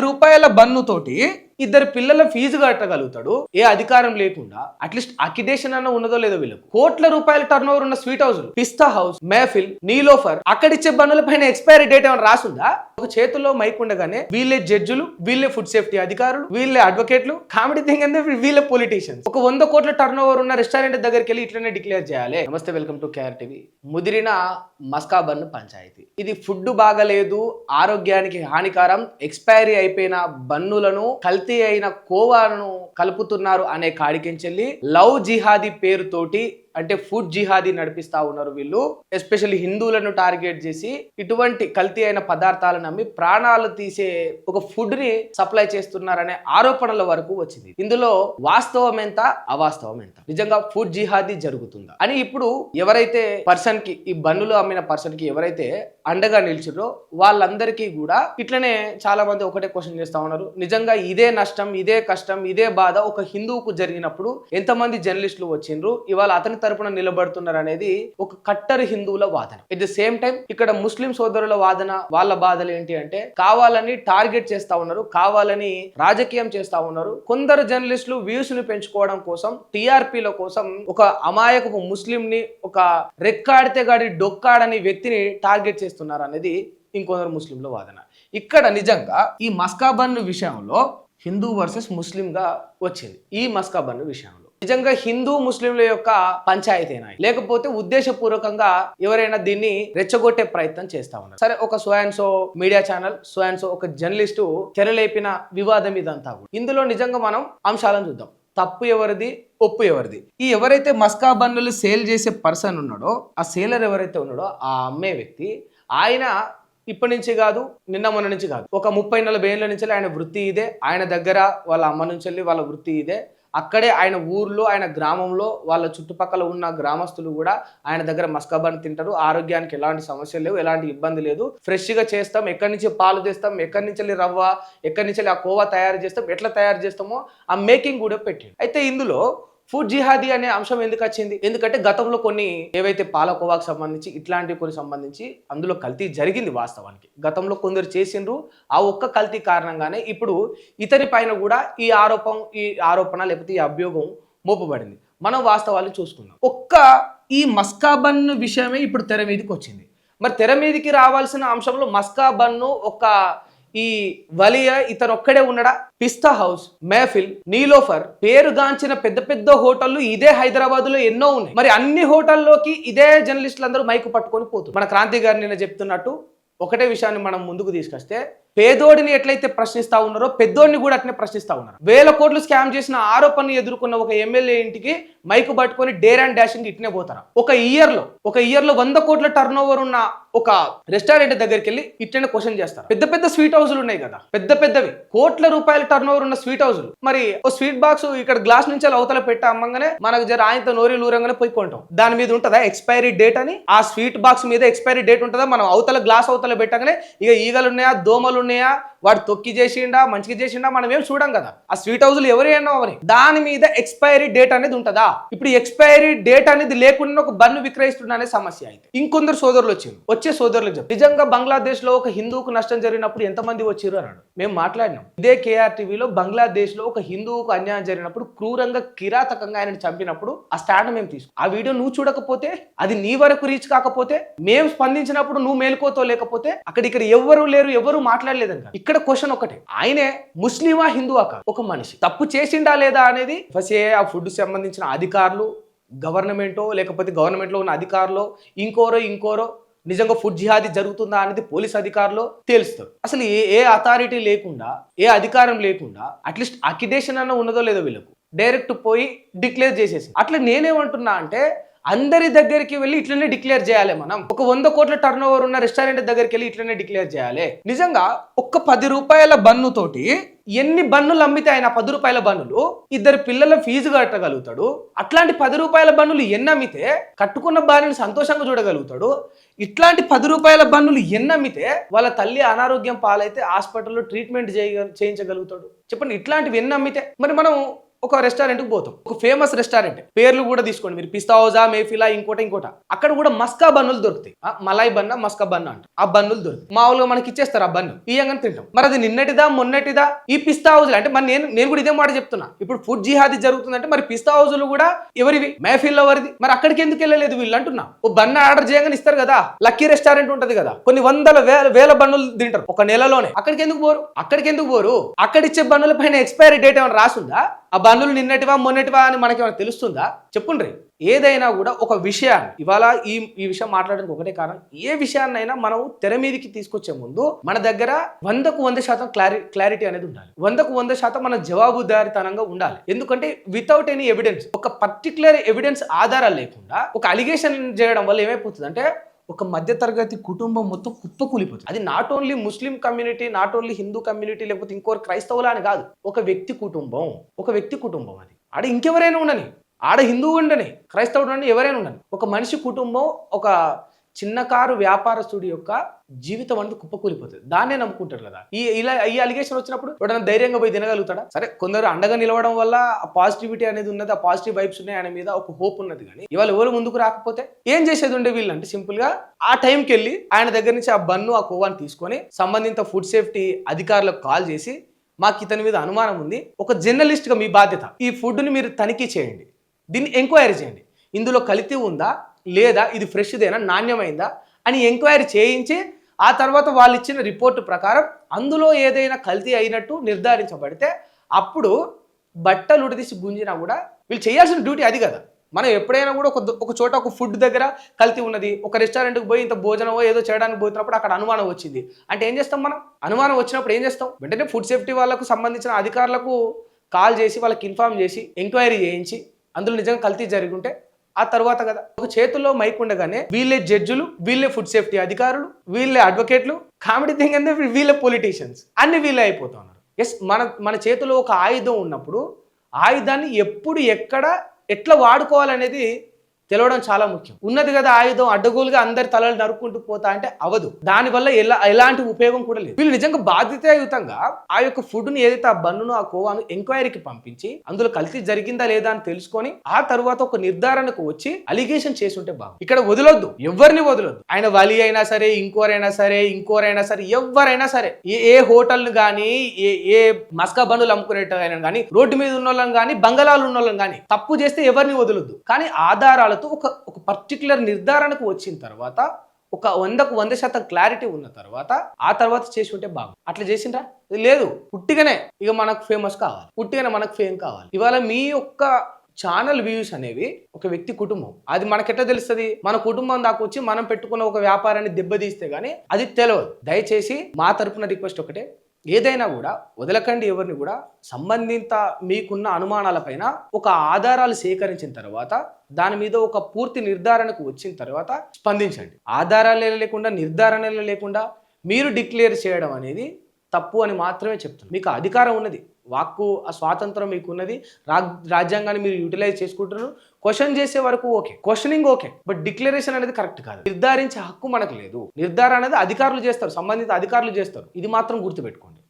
రూపాయల బన్ను తోటి ఇద్దరు పిల్లల ఫీజు కట్టగలుగుతాడు. ఏ అధికారం లేకుండా అట్లీస్ట్ అక్రిడేషన్ అన్న ఉన్నదో లేదో వీళ్ళకు. కోట్ల రూపాయల టర్న్ ఓవర్ ఉన్న స్వీట్ హౌస్, పిస్తా హౌస్, మెహఫిల్, నీలోఫర్, అక్కడిచ్చే బన్నుల పైన ఎక్స్పైరీ డేట్ ఏమైనా రాసుందా? ఒక చేతుల్లో మైక్ ఉండగానే వీళ్ళే జడ్జిలు, వీళ్ళే ఫుడ్ సేఫ్టీ అధికారులు, వీళ్ళే అడ్వకేట్లు. కామెడీ థింగ్ అంటే వీళ్ళే పొలిటీషియన్స్. ఒక 100 కోట్ల టర్న్ ఓవర్ ఉన్న రెస్టారెంట్ దగ్గరికి వెళ్ళి ఇట్లనే డిక్లేర్ చేయాలి. నమస్తే, వెల్కమ్ టు కేఆర్ టీవీ. ముదిరిన మస్కా బన్ను పంచాయతీ. ఇది ఫుడ్ బాగలేదు, ఆరోగ్యానికి హానికరం, ఎక్స్పైరీ అయిపోయిన బన్నులను, కల్తీ అయిన కోవాలను కలుపుతున్నారు అనే కాడికెంచెల్లి లవ్ జిహాదీ పేరుతోటి అంటే ఫుడ్ జిహాదీ నడిపిస్తా ఉన్నారు వీళ్ళు. ఎస్పెషల్లీ హిందువులను టార్గెట్ చేసి ఇటువంటి కల్తీ అయిన పదార్థాలను నమ్మి ప్రాణాలు తీసే ఒక ఫుడ్ ని సప్లై చేస్తున్నారనే ఆరోపణల వరకు వచ్చింది. ఇందులో వాస్తవం ఎంత, అవాస్తవం ఎంత, నిజంగా ఫుడ్ జిహాదీ జరుగుతుందా అని ఇప్పుడు ఎవరైతే పర్సన్ కి, ఈ బన్నులు అమ్మిన పర్సన్ కి ఎవరైతే అండగా నిలిచిరో వాళ్ళందరికీ కూడా ఇట్లనే చాలా మంది ఒకటే క్వశ్చన్ చేస్తా ఉన్నారు. నిజంగా ఇదే నష్టం, ఇదే కష్టం, ఇదే బాధ ఒక హిందువుకు జరిగినప్పుడు ఎంతమంది జర్నలిస్టులు వచ్చిండ్రు, ఇవాళ అతని తరపున నిలబడుతున్నారు అనేది ఒక కట్టర్ హిందువుల వాదన. ఎట్ ద సేమ్ టైం ఇక్కడ ముస్లిం సోదరుల వాదన, వాళ్ళ బాధలు ఏంటి అంటే కావాలని టార్గెట్ చేస్తా ఉన్నారు, కావాలని రాజకీయం చేస్తా ఉన్నారు. కొందరు జర్నలిస్టులు వ్యూస్ ని పెంచుకోవడం కోసం, టీఆర్పీల కోసం ఒక అమాయకపు ముస్లిం ని, ఒక రెక్కాడితే గాడి డొక్కాడని వ్యక్తిని టార్గెట్ చేస్తున్నారు అనేది ఇంకొందరు ముస్లింల వాదన. ఇక్కడ నిజంగా ఈ మస్కా బన్ను విషయంలో హిందూ వర్సెస్ ముస్లిం గా వచ్చింది. ఈ మస్కా బన్ను విషయంలో నిజంగా హిందూ ముస్లింల యొక్క పంచాయతీనా, లేకపోతే ఉద్దేశపూర్వకంగా ఎవరైనా దీన్ని రెచ్చగొట్టే ప్రయత్నం చేస్తా ఉన్నారు? సరే, ఒక so and so media channel, so and so ఒక జర్నలిస్టు తెరలేపిన వివాదం ఇదంతా కూడా. ఇందులో నిజంగా మనం అంశాలను చూద్దాం. తప్పు ఎవరిది, ఒప్పు ఎవరిది? ఈ ఎవరైతే మస్కా బన్నులు సేల్ చేసే పర్సన్ ఉన్నాడో, ఆ సేలర్ ఎవరైతే ఉన్నాడో, ఆ అమ్మే వ్యక్తి, ఆయన ఇప్పటి నుంచి కాదు, నిన్న మొన్న నుంచి కాదు, ఒక 30-40 ఏళ్ళ నుంచి ఆయన వృత్తి ఇదే. ఆయన దగ్గర వాళ్ళ అమ్మ నుంచి వెళ్ళి వాళ్ళ వృత్తి ఇదే. అక్కడే ఆయన ఊర్లో, ఆయన గ్రామంలో, వాళ్ళ చుట్టుపక్కల ఉన్న గ్రామస్తులు కూడా ఆయన దగ్గర మస్కా బన్ తింటారు. ఆరోగ్యానికి ఎలాంటి సమస్యలు లేవు, ఎలాంటి ఇబ్బంది లేదు. ఫ్రెష్గా చేస్తాం, ఎక్కడి నుంచి పాలు తెస్తాం, ఎక్కడి నుంచి రవ్వ, ఎక్కడి నుంచి ఆ కోవా తయారు చేస్తాం, ఎట్లా తయారు చేస్తామో ఆ మేకింగ్ కూడా పెట్టిండు. అయితే ఇందులో ఫుడ్ జిహాదీ అనే అంశం ఎందుకు వచ్చింది? ఎందుకంటే గతంలో కొన్ని ఏవైతే పాలకోవాకు సంబంధించి ఇట్లాంటివి కొన్ని సంబంధించి అందులో కల్తీ జరిగింది. వాస్తవానికి గతంలో కొందరు చేసిండ్రు. ఆ ఒక్క కల్తీ కారణంగానే ఇప్పుడు ఇతని పైన కూడా ఈ ఆరోపణ లేకపోతే ఈ అభియోగం మోపబడింది. మనం వాస్తవాలు చూసుకుందాం. ఈ మస్కా బన్ను విషయమే ఇప్పుడు తెర మీదకి వచ్చింది. మరి తెర మీదకి రావాల్సిన అంశంలో మస్కా బన్ను ఈ వలియ ఇతను ఒక్కడే ఉన్నాడా? పిస్తా హౌస్, మెహఫిల్, నీలోఫర్ పేరుగాంచిన పెద్ద పెద్ద హోటళ్లు ఇదే హైదరాబాద్ లో ఎన్నో ఉన్నాయి. మరి అన్ని హోటల్లోకి ఇదే జర్నలిస్టులు అందరూ మైకు పట్టుకొని పోతున్నారు. మన క్రాంతి గారు నిన్న చెప్తున్నట్టు ఒకటే విషయాన్ని మనం ముందుకు తీసుకొస్తే, పేదోడిని ఎట్లయితే ప్రశ్నిస్తా ఉన్నారో పెద్దోడిని కూడా అట్నే ప్రశ్నిస్తా ఉన్నారు. 1000 కోట్లు స్కామ్ చేసిన ఆరోపణలు ఎదుర్కొన్న ఒక ఎమ్మెల్యే ఇంటికి మైకు పట్టుకొని డేర్ అండ్ డాషింగ్ ఇట్నే పోతారా? ఒక ఇయర్ లో 100 కోట్ల టర్న్ ఓవర్ ఉన్న ఒక రెస్టారెంట్ దగ్గరికి వెళ్ళి ఇట్లనే క్వశ్చన్ చేస్తారు. పెద్ద పెద్ద స్వీట్ హౌస్లు ఉన్నాయి కదా, పెద్దవి కోట్ల రూపాయల టర్న్ ఓవర్ ఉన్న స్వీట్ హౌస్లు. మరి ఓ స్వీట్ బాక్స్ ఇక్కడ గ్లాస్ నుంచి అవతల పెట్టి అమ్మంగానే మనకు జర ఆయనతో నోరి లూరంగానే పోయి కొంటాం. దాని మీద ఉంటుందా ఎక్స్పైరీ డేట్ అని? ఆ స్వీట్ బాక్స్ మీద ఎక్స్పైరీ డేట్ ఉంటుందా? మనం అవతల గ్లాస్ అవతల పెట్టగానే ఇక ఈగలు ఉన్నాయా, దోమలు ఉన్నాయా, వాడు తొక్కి చేసిండా, మంచిగా చేసిండా, మనం ఏం చూడం కదా. ఆ స్వీట్ హౌస్లు ఎవరైనా దాని మీద ఎక్స్పైరీ డేట్ అనేది ఉంటుందా? ఇప్పుడు ఎక్స్పైరీ డేట్ అనేది లేకుండా ఒక బన్ను విక్రయిస్తున్నా అనే సమస్య అయితే ఇంకొందరు సోదరులు వచ్చే సోదరులకు చెప్పి, నిజంగా బంగ్లాదేశ్ లో ఒక హిందువుకు నష్టం జరిగినప్పుడు ఎంతమంది వచ్చిర్రు అన్నాడు. మేము మాట్లాడినాం ఇదే కేఆర్ టీవీలో. బంగ్లాదేశ్ లో ఒక హిందువుకు అన్యాయం జరిగినప్పుడు, క్రూరంగా కిరాతకంగా ఆయన చంపినప్పుడు ఆ స్టాండ్ మేము తీసుకున్నాం. ఆ వీడియో నువ్వు చూడకపోతే, అది నీ వరకు రీచ్ కాకపోతే, మేము స్పందించినప్పుడు నువ్వు మేలుకోతో లేకపోతే, ఇక్కడ ఎవరు లేరు, ఎవరు మాట్లాడలేదంట. ఇక్కడ క్వశ్చన్ ఒకటే, ఆయనే ముస్లిమా హిందువా కాదు, ఒక మనిషి తప్పు చేసిండా లేదా అనేది ఆ ఫుడ్ సంబంధించిన అధికారులు, గవర్నమెంటో లేకపోతే గవర్నమెంట్ లో ఉన్న అధికారులు, ఇంకోరో నిజంగా ఫుడ్ జిహాదీ జరుగుతుందా అనేది పోలీస్ అధికారులు తెలుస్తారు. అసలు ఏ అథారిటీ లేకుండా, ఏ అధికారం లేకుండా అట్లీస్ట్ అక్రిడేషన్ అన్న ఉన్నదో లేదో వీళ్ళకు డైరెక్ట్ పోయి డిక్లేర్ చేసేసి. అట్లా నేనేమంటున్నా అంటే, అందరి దగ్గరికి వెళ్ళి ఇట్లనే డిక్లేర్ చేయాలి. మనం ఒక 100 కోట్ల టర్న్ ఓవర్ ఉన్న రెస్టారెంట్ దగ్గరికి వెళ్ళి ఇట్లనే డిక్లేర్ చేయాలి. నిజంగా ఒక్క 10 రూపాయల బన్ను తోటి ఎన్ని బన్నులు అమ్మితే ఆయన 10 రూపాయల బన్నులు ఇద్దరు పిల్లల ఫీజు కట్టగలుగుతాడు. అట్లాంటి 10 రూపాయల బన్నులు ఎన్ని అమ్మితే కట్టుకున్న భార్యను సంతోషంగా చూడగలుగుతాడు. ఇట్లాంటి 10 రూపాయల బన్నులు ఎన్ని అమ్మితే వాళ్ళ తల్లి అనారోగ్యం పాలైతే హాస్పిటల్లో ట్రీట్మెంట్ చేయించగలుగుతాడు. చెప్పండి, ఇట్లాంటివి ఎన్ని అమ్మితే? మరి మనం ఒక రెస్టారెంట్కి పోతాం, ఒక ఫేమస్ రెస్టారెంట్ పేర్లు కూడా తీసుకోండి మీరు, పిస్తా హౌజా, మేఫిలా, ఇంకోట అక్కడ కూడా మస్కా బన్నులు దొరుకుతాయి. మలాయ్ బన్న, మస్కా బన్న అంట, ఆ బన్నులు దొరుకుతాయి. మామూలుగా మనకి ఇచ్చేస్తారు ఆ బన్ను, ఇయ్యంగానే తింటాం. మరి అది నిన్నటిదా మొన్నటిదా? ఈ పిస్తా హౌజులు అంటే మరి నేను కూడా ఇదే మాట చెప్తున్నా, ఇప్పుడు ఫుడ్ జిహాదీ జరుగుతుందంటే మరి పిస్తా హౌజులు కూడా ఎవరివి? మేఫిల్ ఎవరిది? మరి అక్కడికి ఎందుకు వెళ్ళలేదు వీళ్ళు అంటున్నా. ఓ బన్న ఆర్డర్ చేయగానే ఇస్తారు కదా, లక్కీ రెస్టారెంట్ ఉంటది కదా, కొన్ని వందల వేల బన్నులు తింటారు ఒక నెలలోనే. అక్కడికి ఎందుకు పోరు? అక్కడిచ్చే బన్నుల పైన ఎక్స్పైరీ డేట్ ఏమైనా రాసుందా? ఆ బన్నులు నిన్నటివా మొన్నటివా అని మనకి ఏమైనా తెలుస్తుందా? చెప్పుండ్రి. ఏదైనా కూడా ఒక విషయాన్ని, ఇవాళ ఈ విషయం మాట్లాడడానికి ఒకటే కారణం, ఏ విషయాన్నైనా మనం తెర మీదకి తీసుకొచ్చే ముందు మన దగ్గర 100% క్లారిటీ అనేది ఉండాలి. 100% మన జవాబుదారితనంగా ఉండాలి. ఎందుకంటే వితౌట్ ఎనీ ఎవిడెన్స్, ఒక పర్టికులర్ ఎవిడెన్స్ ఆధారాలు లేకుండా ఒక అలిగేషన్ చేయడం వల్ల ఏమైపోతుంది అంటే ఒక మధ్యతరగతి కుటుంబం మొత్తం కుప్పకూలిపోతుంది. అది not only Muslim community, not only Hindu community, లేకపోతే ఇంకోరు క్రైస్తవులా అని కాదు, ఒక వ్యక్తి కుటుంబం అది. ఆడ ఇంకెవరైనా ఉండని, ఆడ హిందువు ఉండని, క్రైస్తవుడు ఉండని, ఎవరైనా ఉండని, ఒక మనిషి కుటుంబం, ఒక చిన్న కారు వ్యాపారస్తుడి యొక్క జీవితం అనేది కుప్పకూలిపోతుంది. దాన్నే నమ్ముకుంటారు కదా. ఈ అలిగేషన్ వచ్చినప్పుడు ఎవడన్నా ధైర్యంగా పోయి తినగలుగుతాడా? సరే, కొందరు అండగా నిలవడం వల్ల ఆ పాజిటివిటీ అనేది ఉన్నది, ఆ పాజిటివ్ వైబ్స్ ఉన్నాయి, ఆయన మీద ఒక హోప్ ఉన్నది. కానీ ఇవాళ ఎవరు ముందుకు రాకపోతే ఏం చేసేది ఉండే వీళ్ళు అంటే సింపుల్ గా ఆ టైంకి వెళ్ళి ఆయన దగ్గర నుంచి ఆ బన్ను, ఆ కోవాన్ని తీసుకొని సంబంధిత ఫుడ్ సేఫ్టీ అధికారులకు కాల్ చేసి, మాకు ఇతని మీద అనుమానం ఉంది, ఒక జర్నలిస్ట్ గా మీ బాధ్యత, ఈ ఫుడ్ ని మీరు తనిఖీ చేయండి, దీన్ని ఎంక్వైరీ చేయండి, ఇందులో కల్తీ ఉందా లేదా, ఇది ఫ్రెష్దేనా, నాణ్యమైందా అని ఎంక్వైరీ చేయించి ఆ తర్వాత వాళ్ళు ఇచ్చిన రిపోర్టు ప్రకారం అందులో ఏదైనా కల్తీ అయినట్టు నిర్ధారించబడితే అప్పుడు బట్టలు ఉడదీసి గుంజినా కూడా వీళ్ళు చేయాల్సిన డ్యూటీ అది కదా. మనం ఎప్పుడైనా కూడా ఒక చోట ఒక ఫుడ్ దగ్గర కల్తీ ఉన్నది, ఒక రెస్టారెంట్కి పోయి ఇంత భోజనమో ఏదో చేయడానికి పోతున్నప్పుడు అక్కడ అనుమానం వచ్చింది అంటే ఏం చేస్తాం? మనం అనుమానం వచ్చినప్పుడు ఏం చేస్తాం? వెంటనే ఫుడ్ సేఫ్టీ వాళ్ళకు సంబంధించిన అధికారులకు కాల్ చేసి వాళ్ళకి ఇన్ఫార్మ్ చేసి ఎంక్వైరీ చేయించి అందులో నిజంగా కల్తీ జరిగి ఉంటే ఆ తర్వాత కదా. ఒక చేతుల్లో మైక్ ఉండగానే వీళ్ళే జడ్జిలు, వీళ్ళే ఫుడ్ సేఫ్టీ అధికారులు, వీళ్ళే అడ్వకేట్లు, కామెడీ థింగ్ అంటే వీళ్ళే పొలిటీషియన్స్, అన్ని వీళ్ళే అయిపోతా ఉన్నారు. ఎస్, మన చేతిలో ఒక ఆయుధం ఉన్నప్పుడు ఆయుధాన్ని ఎప్పుడు ఎట్లా వాడుకోవాలనేది తెలవడం చాలా ముఖ్యం. ఉన్నది కదా ఆయుధం, అడ్డగోలుగా అందరి తలలు నరుక్కుంటూ పోతా అంటే అవదు. దానివల్ల ఎలాంటి ఉపయోగం కూడా లేదు. వీళ్ళు నిజంగా బాధ్యతాయుతంగా ఆ యొక్క ఫుడ్ ని ఏదైతే ఆ బన్నును, ఆ కోవాను ఎంక్వైరీకి పంపించి అందులో కల్తీ జరిగిందా లేదా అని తెలుసుకొని ఆ తర్వాత ఒక నిర్ధారణకు వచ్చి అలిగేషన్ చేసి ఉంటే బాగుంది. ఇక్కడ వదలొద్దు, ఎవరిని వదలొద్దు. ఆయన వలి అయినా సరే, ఇంకోరైనా సరే, ఎవరైనా సరే, ఏ హోటల్ కానీ, ఏ మస్కా బన్నులు అమ్ముకునేటైనా కానీ, రోడ్డు మీద ఉన్న వాళ్ళని కానీ, బంగళాలు ఉన్న వాళ్ళని కానీ తప్పు చేస్తే ఎవరిని వదలొద్దు. కానీ ఆధారాలు ఒక పర్టికులర్ నిర్ధారణకు వచ్చిన తర్వాత, ఒక 100% క్లారిటీ ఉన్న తర్వాత ఆ తర్వాత చేసి ఉంటే బాగుంది. అట్లా చేసిండ్రా? లేదు, పుట్టిగానే ఇక మనకు ఫేమస్ కావాలి, పుట్టిగానే మనకు ఫేమ్ కావాలి. ఇవాళ మీ యొక్క ఛానల్ వ్యూస్ అనేవి ఒక వ్యక్తి కుటుంబం, అది మనకెట్లా తెలుస్తుంది? మన కుటుంబం దాకా వచ్చి మనం పెట్టుకున్న ఒక వ్యాపారాన్ని దెబ్బతీస్తే గానీ అది తెలియదు. దయచేసి మా తరపున రిక్వెస్ట్ ఒకటే, ఏదైనా కూడా వదలకండి, ఎవరిని కూడా. సంబంధిత మీకున్న అనుమానాలపైన ఒక ఆధారాలు సేకరించిన తర్వాత దాని మీద ఒక పూర్తి నిర్ధారణకు వచ్చిన తర్వాత స్పందించండి. ఆధారాలు లేకుండా, నిర్ధారణలు లేకుండా మీరు డిక్లేర్ చేయడం అనేది తప్పు అని మాత్రమే చెప్తున్నాను. మీకు అధికారం ఉన్నది, వాక్కు ఆ స్వాతంత్రం మీకు ఉన్నది, రాజ్యాంగాన్ని మీరు యూటిలైజ్ చేసుకుంటున్నారు. క్వశ్చన్ చేసే వరకు okay, questioning okay, but declaration అనేది కరెక్ట్ కాదు. నిర్ధారించే హక్కు మనకు లేదు. నిర్ధారణ అనేది అధికారులు చేస్తారు, సంబంధిత అధికారులు చేస్తారు. ఇది మాత్రం గుర్తుపెట్టుకోండి.